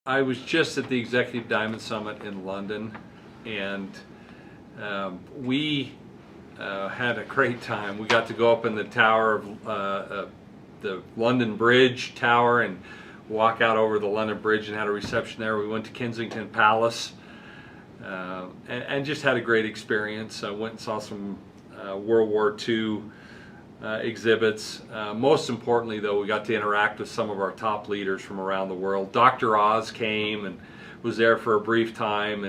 I was just at the Executive Diamond Summit in London, and we had a great time. We got to go up in the tower of the London Bridge Tower and walk out over the London Bridge and had a reception there. We went to Kensington Palace and just had a great experience. I went and saw some World War II exhibits. Most importantly, though, we got to interact with some of our top leaders from around the world. Dr. Oz came and was there for a brief time,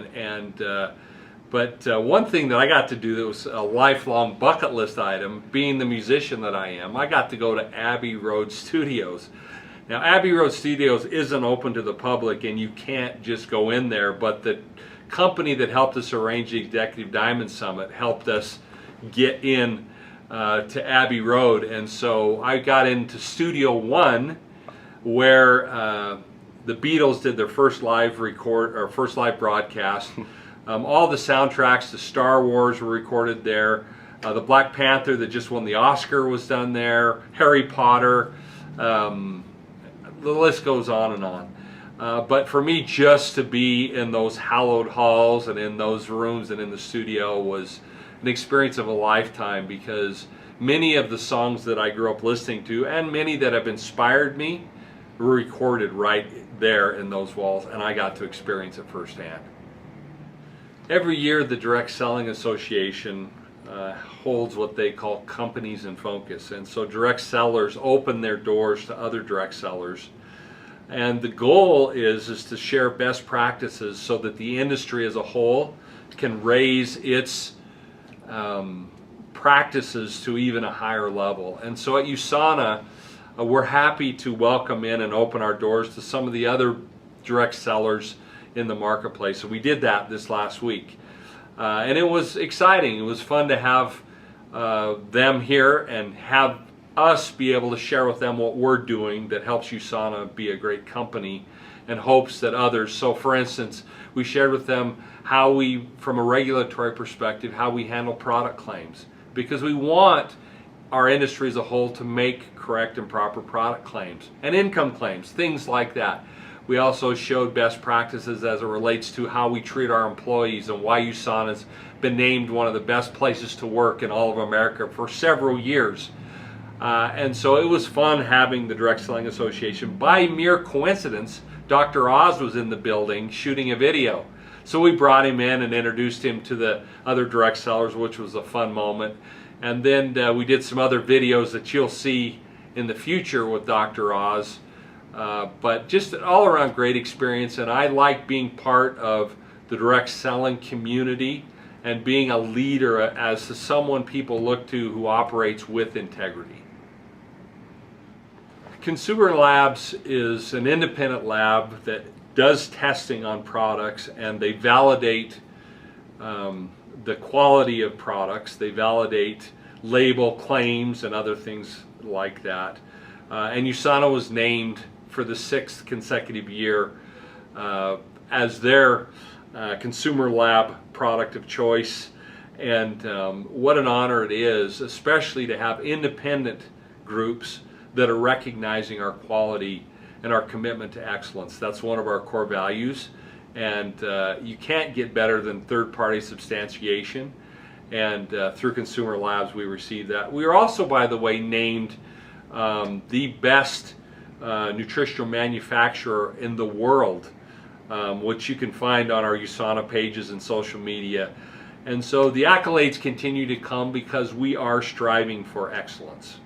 but one thing that I got to do that was a lifelong bucket list item, being the musician that I am, I got to go to Abbey Road Studios. Now, Abbey Road Studios isn't open to the public and you can't just go in there, but the company that helped us arrange the Executive Diamond Summit helped us get in to Abbey Road, and so I got into Studio One, where the Beatles did their first live broadcast. All the soundtracks to Star Wars were recorded there. The Black Panther that just won the Oscar was done there. Harry Potter. The list goes on and on. But for me, just to be in those hallowed halls and in those rooms and in the studio was an experience of a lifetime, because many of the songs that I grew up listening to and many that have inspired me were recorded right there in those walls, and I got to experience it firsthand. Every year the Direct Selling Association holds what they call Companies in Focus, and so direct sellers open their doors to other direct sellers, and the goal is to share best practices so that the industry as a whole can raise its practices to even a higher level. And so at USANA, we're happy to welcome in and open our doors to some of the other direct sellers in the marketplace. So we did that this last week. And it was exciting. It was fun to have them here and have us be able to share with them what we're doing that helps USANA be a great company and hopes that others. So for instance, we shared with them how we, from a regulatory perspective, how we handle product claims, because we want our industry as a whole to make correct and proper product claims and income claims, things like that. We also showed best practices as it relates to how we treat our employees and why USANA has been named one of the best places to work in all of America for several years. And so it was fun having the Direct Selling Association. By mere coincidence, Dr. Oz was in the building shooting a video. So we brought him in and introduced him to the other direct sellers, which was a fun moment. And then we did some other videos that you'll see in the future with Dr. Oz. But just an all-around great experience, and I like being part of the direct selling community and being a leader as to someone people look to who operates with integrity. Consumer Labs is an independent lab that does testing on products, and they validate the quality of products. They validate label claims and other things like that. And USANA was named for the 6th consecutive year as their consumer lab product of choice. And what an honor it is, especially to have independent groups that are recognizing our quality and our commitment to excellence. That's one of our core values, and you can't get better than third-party substantiation, and through Consumer Labs we received that. We are also, by the way, named the best nutritional manufacturer in the world, which you can find on our USANA pages and social media. And so the accolades continue to come because we are striving for excellence.